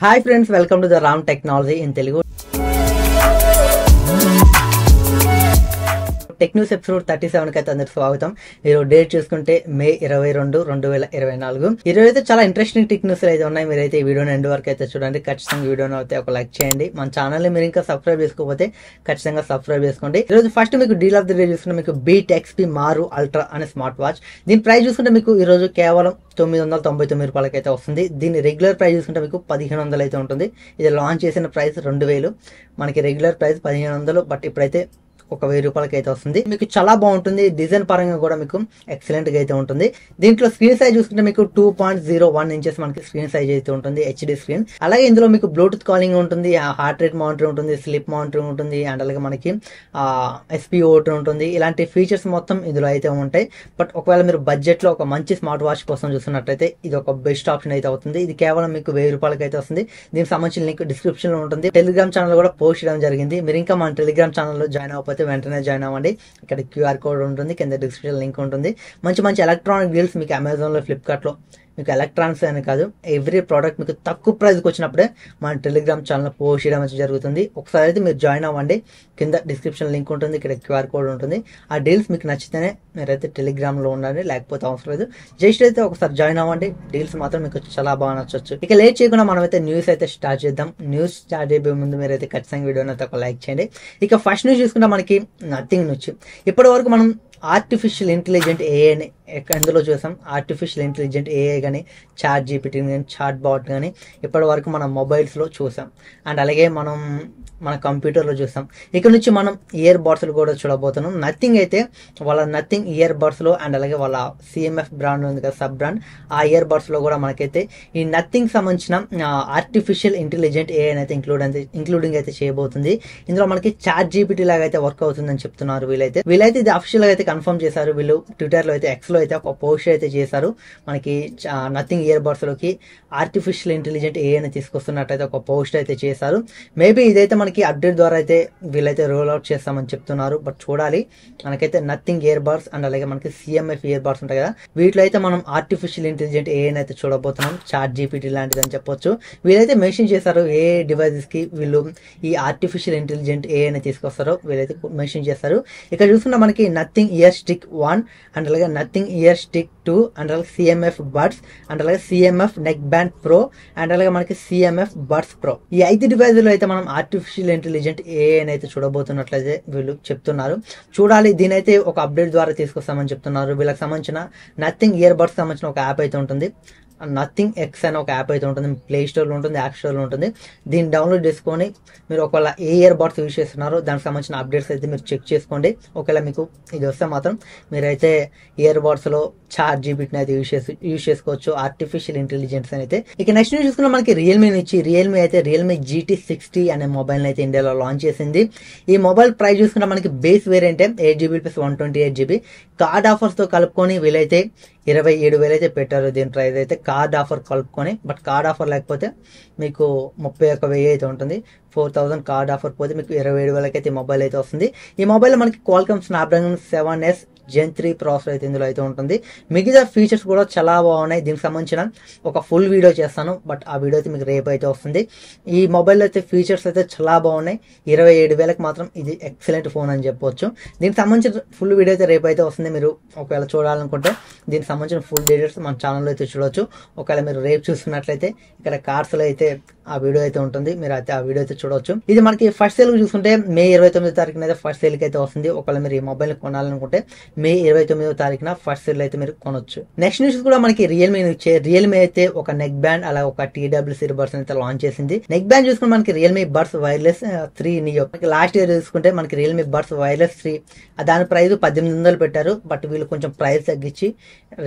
Hi friends, welcome to the Ram technology in Telugu. Tech news episode 37 అయితే అందరికి స్వాగతం. ఈరోజు డేట్ చూసుకుంటే మే 22, 2024. ఈరోజు అయితే చాలా ఇంట్రెస్టింగ్ టెక్ న్యూస్ అయితే ఉన్నాయి. మీరైతే ఈ వీడియోని ఎండ్ వరకు అయితే చూడండి. ఖచ్చితంగా వీడియోని అయితే ఒక లైక్ చేయండి. మన ఛానల్ ని మీరు ఇంకా సబ్స్క్రైబ్ చేసుకోకపోతే ఖచ్చితంగా సబ్స్క్రైబ్ చేసుకోండి. ఈరోజు ఫస్ట్ మీకు డీల్ ఆఫ్ ది డే చూసుకుంటే మీకు బీట్ XP మారు అల్ట్రా అనే స్మార్ట్ వాచ్. దీని ప్రైస్ చూసుకుంటే మీకు ఈ రోజు కేవలం 999 రూపాయలకి అయితే వస్తుంది. దీని రెగ్యులర్ ప్రైస్ చూసుకుంటే మీకు 1500 అయితే ఉంటుంది. ఇది లాంచ్ చేసిన ప్రైస్ 2000. మనకి రెగ్యులర్ ప్రైస్ 1500, బట్ ఇప్పుడైతే 1000 రూపాయలకి అయితే వస్తుంది. మీకు చాలా బాగుంటుంది. డిజైన్ పరంగా కూడా మీకు ఎక్సలెంట్ గా అయితే ఉంటుంది. దీంట్లో స్క్రీన్ సైజ్ చూసుకుంటే మీకు 2.01 ఇంచెస్ మనకి స్క్రీన్ సైజ్ అయితే ఉంటుంది, HD స్క్రీన్. అలాగే ఇందులో మీకు బ్లూటూత్ కాలింగ్ ఉంటుంది, హార్ట్ రేట్ మానిటర్ ఉంటుంది, స్లీప్ మానిటర్ ఉంటుంది, అండ్ అలాగే మనకి SpO2 ఉంటుంది. ఇలాంటి ఫీచర్స్ మొత్తం ఇందులో అయితే ఉంటాయి. బట్ ఒకవేళ మీరు బడ్జెట్ లో ఒక మంచి స్మార్ట్ వాచ్ కోసం చూస్తున్నట్టయితే ఇది ఒక బెస్ట్ ఆప్షన్ అయితే అవుతుంది. ఇది కేవలం మీకు 1000 రూపాయలకి అయితే వస్తుంది. దీనికి సంబంధించిన లింక్ డిస్క్రిప్షన్ లో ఉంటుంది. టెలిగ్రామ్ ఛానల్ కూడా పోస్ట్ చేయడం జరిగింది. మీరు ఇంకా మన టెలిగ్రామ్ ఛానల్లో జాయిన్ అవ్వకపోతే వెంటనే జాయిన్ అవ్వండి. ఇక్కడ QR కోడ్ ఉంటుంది, కింద డిస్క్రిప్షన్ లింక్ ఉంటుంది. మంచి మంచి ఎలక్ట్రానిక్ డీల్స్ మీకు అమెజాన్ లో, ఫ్లిప్కార్ట్ లో మీకు ఎలక్ట్రానిక్స్ అని కాదు, ఎవ్రీ ప్రోడక్ట్ మీకు తక్కువ ప్రైస్కి వచ్చినప్పుడే మన టెలిగ్రామ్ ఛానల్ పోస్ట్ చేయడం జరుగుతుంది. ఒకసారి అయితే మీరు జాయిన్ అవ్వండి. కింద డిస్క్రిప్షన్ లింక్ ఉంటుంది, ఇక్కడ QR కోడ్ ఉంటుంది. ఆ డీల్స్ మీకు నచ్చితేనే మీరైతే టెలిగ్రామ్ లో ఉండండి, లేకపోతే అవసరం లేదు. జస్ట్ అయితే ఒకసారి జాయిన్ అవ్వండి. డీల్స్ మాత్రం మీకు చాలా బాగా నచ్చొచ్చు. ఇక లేట్ చేయకుండా మనమైతే న్యూస్ అయితే స్టార్ట్ చేద్దాం. న్యూస్ స్టార్ట్ అయిపోయే ముందు మీరైతే ఖచ్చితంగా వీడియోని అయితే ఒక లైక్ చేయండి. ఇక ఫస్ట్ న్యూస్ చూసుకుంటే మనకి నథింగ్ నుంచి ఇప్పటి వరకు మనం ఆర్టిఫిషియల్ ఇంటెలిజెంట్ AI అని ఎందులో చూసాం. ఆర్టిఫిషియల్ ఇంటెలిజెంట్ AI కానీ, చాట్ జీపీటీ కానీ, చాట్ బాట్ కానీ ఇప్పటి వరకు మనం మొబైల్స్లో చూసాం. అండ్ అలాగే మనం మన కంప్యూటర్లో చూసాం. ఇక్కడ నుంచి మనం ఇయర్ బడ్స్లు కూడా చూడబోతున్నాం. నథింగ్ అయితే వాళ్ళ నథింగ్ ఇయర్ బడ్స్లో అండ్ అలాగే వాళ్ళ CMF బ్రాండ్ ఉంది కదా, సబ్ బ్రాండ్, ఆ ఇయర్ బడ్స్లో కూడా మనకైతే ఈ నథింగ్ సంబంధించిన ఆర్టిఫిషియల్ ఇంటెలిజెంట్ AI అయితే ఇంక్లూడింగ్ అయితే చేయబోతుంది. ఇందులో మనకి చాట్ జీపీటీ లాగా అయితే వర్క్ అవుతుందని చెప్తున్నారు వీళ్ళైతే ఇది అఫీషియల్ గా అయితే కన్ఫర్మ్ చేశారు. వీళ్ళు ట్విట్టర్ లో అయితే, X లో అయితే ఒక పోస్ట్ అయితే చేశారు. మనకి నథింగ్ ఇయర్ బడ్స్ లోకి ఆర్టిఫిషియల్ ఇంటెలిజెంట్ AI అని తీసుకొస్తున్నట్టయితే ఒక పోస్ట్ అయితే చేశారు. మేబీ ఇదైతే మనకి అప్డేట్ ద్వారా అయితే వీళ్ళైతే రోల్ అవుట్ చేస్తామని చెప్తున్నారు. బట్ చూడాలి. మనకైతే నథింగ్ ఇయర్ బడ్స్ అండ్ అలాగే మనకి CMF ఇయర్ బడ్స్ ఉంటాయి కదా, వీటిలో అయితే మనం ఆర్టిఫిషియల్ ఇంటెలిజెంట్ AI అయితే చూడబోతున్నాం. చాట్ జీపీటీ లాంటిది అని చెప్పొచ్చు. వీళ్ళైతే మెన్షన్ చేశారు ఏ డివైజెస్ కి వీళ్ళు ఈ ఆర్టిఫిషియల్ ఇంటెలిజెంట్ AI అని తీసుకొస్తారో వీళ్ళైతే మెన్షన్ చేస్తారు. ఇక్కడ చూసుకున్న మనకి నథింగ్ ఇయర్ స్టిక్ 1 అండ్ అలాగే నథింగ్ ఇయర్ స్టిక్ 2 అండ్ అలాగే CMF బడ్స్ అండ్ అలాగే CMF neck band pro and అలాగే మనకి CMF బడ్స్ ప్రో, ఈ 5 డివైజులు అయితే మనం ఆర్టిఫిషియల్ ఇంటెలిజెంట్ AI అని అయితే చూడబోతున్నట్లయితే వీళ్ళు చెప్తున్నారు. చూడాలి. దీని అయితే ఒక అప్డేట్ ద్వారా తీసుకొస్తామని చెప్తున్నారు. వీళ్ళకి సంబంధించిన నథింగ్ ఇయర్ బడ్స్ సంబంధించిన ఒక యాప్ అయితే ఉంటుంది. నథింగ్ X అని ఒక యాప్ అయితే ఉంటుంది. ప్లే స్టోర్లో ఉంటుంది, యాప్ స్టోర్లో ఉంటుంది. దీన్ని డౌన్లోడ్ చేసుకొని మీరు ఒకవేళ ఏ ఇయర్ బడ్స్ యూజ్ చేస్తున్నారో దానికి సంబంధించిన అప్డేట్స్ అయితే మీరు చెక్ చేసుకోండి. ఒకవేళ మీకు ఇది వస్తే మాత్రం మీరైతే ఇయర్ బడ్స్లో చాట్ జీపీటీని అయితే యూజ్ చేసుకోవచ్చు, ఆర్టిఫిషియల్ ఇంటెలిజెన్స్ అయితే. ఇక నెక్స్ట్ న్యూస్ చూసుకున్నా మనకి రియల్మీ నుంచి రియల్మీ GT60 అనే మొబైల్ అయితే ఇండియాలో లాంచ్ చేసింది. ఈ మొబైల్ ప్రైస్ చూసుకున్నా మనకి base వేరియంటే 8GB + 128GB. Card offers తో కలుపుకొని వీలైతే 27,000 అయితే పెట్టారు. దీని ప్రైస్ అయితే కార్డ్ ఆఫర్ కలుపుకొని, బట్ కార్డ్ ఆఫర్ లేకపోతే మీకు 31,000 అయితే ఉంటుంది. 4,000 కార్డ్ ఆఫర్ పోతే మీకు 27,000 అయితే మొబైల్ అయితే వస్తుంది. ఈ మొబైల్ మనకి Qualcomm Snapdragon 7S Gen 3 processor అయితే ఇందులో అయితే ఉంటుంది. మిగతా ఫీచర్స్ కూడా చాలా బాగున్నాయి. దీనికి సంబంధించిన ఒక ఫుల్ వీడియో చేస్తాను, బట్ ఆ వీడియో అయితే మీకు రేపు అయితే వస్తుంది. ఈ మొబైల్ అయితే ఫీచర్స్ అయితే చాలా బాగున్నాయి. 27,000కి మాత్రం ఇది ఎక్సలెంట్ ఫోన్ అని చెప్పొచ్చు. దీనికి సంబంధించిన ఫుల్ వీడియో అయితే రేపు అయితే వస్తుంది. మీరు ఒకవేళ చూడాలనుకుంటే దీనికి సంబంధించిన ఫుల్ డీటెయిల్స్ మన ఛానల్లో అయితే చూడవచ్చు. ఒకవేళ మీరు రేపు చూసుకున్నట్లయితే ఇక్కడ కార్డ్స్లో అయితే ఆ వీడియో అయితే ఉంటుంది. మీరు అయితే ఆ వీడియో అయితే చూడవచ్చు. ఇది మనకి ఫస్ట్ సేల్ చూసుకుంటే మే 29వ తారీఖున అయితే ఫస్ట్ సేల్కి అయితే వస్తుంది. ఒకవేళ మీరు ఈ మొబైల్ కొనాలనుకుంటే మే 29వ తారీఖున ఫస్ట్ సేల్ అయితే మీరు కొనొచ్చు. నెక్స్ట్ న్యూస్ కూడా మనకి రియల్మీ అయితే ఒక నెక్ బ్యాండ్ అలా ఒక TWC బడ్స్ అయితే లాంచ్ చేసింది. నెక్ బ్యాండ్ చూసుకుంటే మనకి Realme buds wireless 3 neo. Last year చూసుకుంటే మనకి రియల్మీ బడ్స్ వైర్లెస్ 3 దాని ప్రైస్ 1800 పెట్టారు. బట్ వీళ్ళు కొంచెం ప్రైస్ తగ్గించి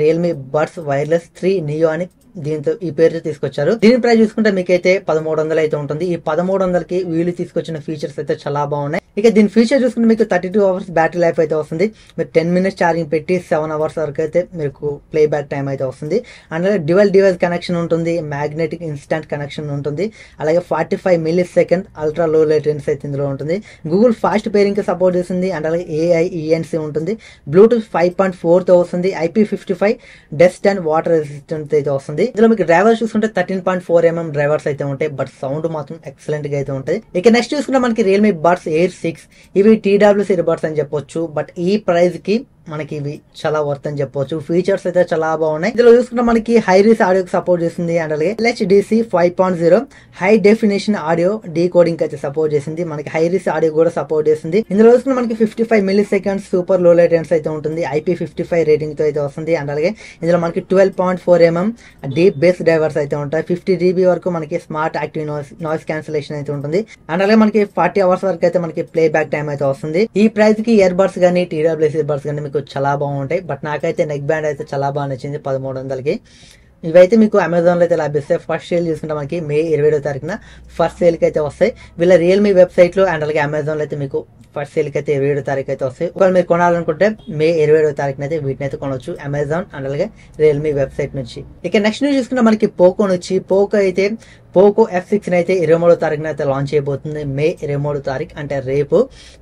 రియల్మీ బడ్స్ వైర్లెస్ 3 నియో అని దీంతో ఈ పేరుతో తీసుకొచ్చారు. దీని ప్రైస్ చూసుకుంటే మీకైతే 1300 అయితే ఉంటుంది. ఈ 1300కి వీళ్ళు తీసుకొచ్చిన ఫీచర్స్ అయితే చాలా బాగున్నాయి. ఇక దీని ఫీచర్ చూసుకుంటే మీకు 32 అవర్స్ బ్యాటరీ లైఫ్ అయితే వస్తుంది. మీరు 10 మినిట్స్ ఛార్జింగ్ పెట్టి 7 అవర్స్ వరకు అయితే మీకు ప్లే బ్యాక్ టైం అయితే వస్తుంది. అలాగే డ్యువల్ డివైస్ కనెక్షన్ ఉంటుంది, మ్యాగ్నెటిక్ ఇన్స్టంట్ కనెక్షన్ ఉంటుంది, అలాగే 45 milli second ultra low latency అయితే ఇందులో ఉంటుంది. గూగుల్ ఫాస్ట్ పేరింగ్ కి సపోర్ట్ చేస్తుంది అండ్ అలాగే AI ENC ఉంటుంది. బ్లూటూత్ 5.4 తో వస్తుంది. IP55 dust and water resistant అయితే వస్తుంది. ఇందులో మీకు డ్రైవర్స్ చూసుకుంటే 13.4 mm డ్రైవర్స్ అయితే ఉంటాయి, బట్ సౌండ్ మాత్రం ఎక్సలెంట్ గా అయితే ఉంటుంది. ఇక నెక్స్ట్ చూసుకుంటే మనకి రియల్మీ బడ్స్ ఎయిర్ 6 ఇవి TWC బడ్స్ అని చెప్పొచ్చు, బట్ ఈ ప్రైస్ కి మనకి ఇవి చాలా వర్త్ అని చెప్పొచ్చు. ఫీచర్స్ అయితే చాలా బాగున్నాయి. ఇందులో చూసుకుంటే మనకి హైరీస్ ఆడియోకి సపోర్ట్ చేస్తుంది అండ్ అలాగే LHDC 5.0 high definition audio decoding అయితే సపోర్ట్ చేసింది. మనకి హైరీస్ ఆడియో కూడా సపోర్ట్ చేస్తుంది. ఇందులో చూసుకుంటే మనకి 55 మిల్లీ సెకండ్స్ సూపర్ లో లేటెన్స్ అయితే ఉంటుంది. IP55 రేటింగ్ తో అయితే వస్తుంది అండ్ అలాగే ఇందులో మనకి 12.4 mm డీప్ బేస్ డ్రైవర్స్ అయితే ఉంటాయి. 50 dB వరకు మనకి స్మార్ట్ యాక్టివ్ నాయిస్ క్యాన్సిలేషన్ అయితే ఉంటుంది అండ్ అలాగే మనకి 40 అవర్స్ వరకు అయితే మనకి ప్లే బ్యాక్ టైం అయితే వస్తుంది. ఈ ప్రైస్ కి ఇయర్ బడ్స్ గానీ TWC బడ్స్ గానీ చాలా బాగుంటాయి, బట్ నాకైతే నెక్ బ్యాండ్ అయితే చాలా బాగా నచ్చింది 1300కి. ఇవైతే మీకు అమెజాన్ లో అయితే లభిస్తాయి. ఫస్ట్ సేల్ చూసుకుంటే మనకి మే 27వ తారీఖున ఫస్ట్ సేల్ కి అయితే వస్తాయి. వీళ్ళ రియల్మీ వెబ్సైట్ లో అండ్ అలాగే అమెజాన్ లో అయితే మీకు ఫస్ట్ సేల్ కి అయితే 27వ తారీఖు అయితే వస్తాయి. ఒకవేళ మీరు కొనాలనుకుంటే మే 27వ తారీఖున అయితే వీటిని అయితే కొనవచ్చు అమెజాన్ అండ్ అలాగే రియల్మీ వెబ్సైట్ నుంచి. ఇక నెక్స్ట్ న్యూస్ చూసుకుంటే మనకి పోకో నుంచి పోకో అయితే పోకో F6 అయితే 23వ తారీఖున అయితే లాంచ్ చేయబోతుంది. మే 23వ తారీఖు అంటే రేపు.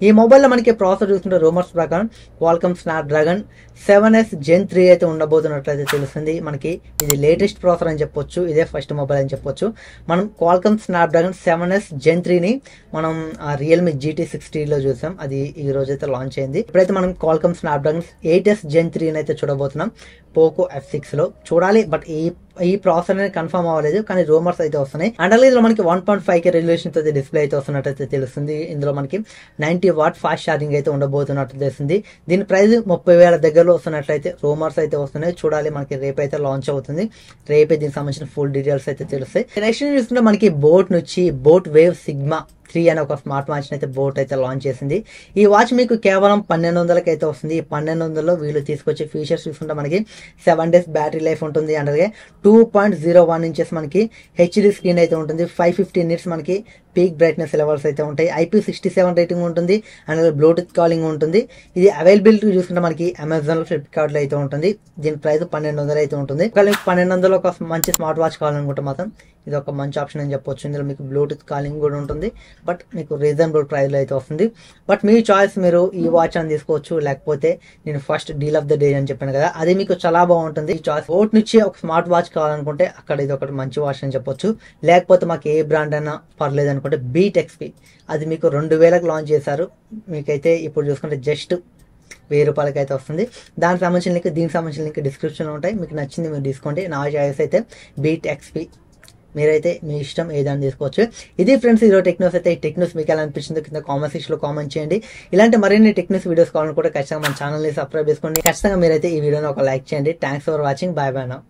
ఈ మొబైల్ లో మనకి ప్రాసెసర్ చూసుకుంటే రూమర్స్ ప్రకారం క్వాల్కమ్ స్నాప్డ్రాగన్ 7S Gen 3 అయితే ఉండబోతున్నట్లయితే తెలుస్తుంది. మనకి ఇది లేటెస్ట్ ప్రాసెసర్ అని చెప్పొచ్చు, ఇదే ఫస్ట్ మొబైల్ అని చెప్పొచ్చు. మనం క్వాల్కమ్ స్నాప్డ్రాగన్ 7S Gen 3 ని మనం రియల్మీ GT60 లో చూసాం, అది ఈ రోజు అయితే లాంచ్ అయింది. ఇప్పుడైతే మనం క్వాల్కమ్ స్నాప్డ్రాగన్ 8S Gen 3 అయితే చూడబోతున్నాం పోకో F6 లో. చూడాలి, బట్ ఈ ప్రాసెసర్ అనేది కన్ఫర్మ్ అవ్వలేదు, కానీ రూమర్స్ అయితే వస్తున్నాయి. అండ్ అలాగే ఇందులో మనకి 1.5K రెజల్యూషన్ తో డిస్ప్లే అయితే వస్తున్నట్టు తెలుస్తుంది. ఇందులో మనకి 90 వాట్ ఫాస్ట్ ఛార్జింగ్ అయితే ఉండబోతున్నట్టు తెలుస్తుంది. దీని ప్రైస్ 30,000 దగ్గరలో వస్తున్నట్లయితే రూమర్స్ అయితే వస్తున్నాయి. చూడాలి, మనకి రేపైతే లాంచ్ అవుతుంది. రేపే దీనికి సంబంధించిన ఫుల్ డీటెయిల్స్ అయితే తెలుస్తాయి. నెక్స్ట్ చూసుకుంటే మనకి బోట్ నుంచి బోట్ వేవ్ సిగ్మా 3 అనే ఒక స్మార్ట్ వాచ్ అయితే బోట్ అయితే లాంచ్ చేసింది. ఈ వాచ్ మీకు కేవలం 1200కి అయితే వస్తుంది. 1200లో వీళ్ళు తీసుకొచ్చే ఫీచర్స్ చూసుకుంటే మనకి 7 days బ్యాటరీ లైఫ్ ఉంటుంది అండ్ అలాగే 2.01 ఇంచెస్ మనకి HD స్క్రీన్ అయితే ఉంటుంది. 550 nits మనకి పీక్ బ్రైట్నెస్ లెవెల్స్ అయితే ఉంటాయి. IP67 రేటింగ్ ఉంటుంది అండ్ అలాగే బ్లూటూత్ కాలింగ్ ఉంటుంది. ఇది అవైలబిలిటీ చూసుకుంటే మనకి అమెజాన్ లో ఫ్లిప్కార్ట్ లో అయితే ఉంటుంది. దీని ప్రైస్ 1200 అయితే ఉంటుంది. 1200లో ఒక మంచి స్మార్ట్ వాచ్ కావాలనుకుంటే మాత్రం ఇది ఒక మంచి ఆప్షన్ అని చెప్పొచ్చు. ఇందులో మీకు బ్లూటూత్ కాలింగ్ కూడా ఉంటుంది, బట్ మీకు రీజనబుల్ ప్రైస్ లో అయితే వస్తుంది. బట్ మీ చాయిస్, మీరు ఈ వాచ్ అని తీసుకోవచ్చు, లేకపోతే నేను first deal of the day అని చెప్పాను కదా, అది మీకు చాలా బాగుంటుంది. ఈ చాయిస్ బోట్ నుంచి ఒక స్మార్ట్ వాచ్ కావాలనుకుంటే అక్కడ ఇది ఒకటి మంచి వాచ్ అని చెప్పొచ్చు. లేకపోతే మాకు ఏ బ్రాండ్ అయినా పర్లేదు అనుకుంటే బీట్ XP, అది మీకు 2000కి లాంచ్ చేశారు. మీకైతే ఇప్పుడు చూసుకుంటే జస్ట్ 1000 రూపాయలకి అయితే వస్తుంది. దానికి సంబంధించిన లింక్, దీనికి సంబంధించిన లింక్ డిస్క్రిప్షన్ లో ఉంటాయి. మీకు నచ్చింది మీరు తీసుకోండి. నా చాయిస్ అయితే బీట్ XP. మీరైతే మీ ఇష్టం ఏదైనా తీసుకోవచ్చు. ఇది ఫ్రెండ్స్ ఈరోజు టెక్నోస్ అయితే. ఈ టెక్నోస్ మీకు ఎలా అనిపించిందో కింద కామెంట్ సెక్షన్ లో కామెంట్ చేయండి. ఇలాంటి మరిన్ని టెక్నోస్ వీడియోస్ కావాలని కూడా ఖచ్చితంగా మన ఛానల్ ని సబ్స్క్రైబ్ చేసుకోండి. ఖచ్చితంగా మీరైతే ఈ వీడియోని ఒక లైక్ చేయండి. Thanks for watching. By by now.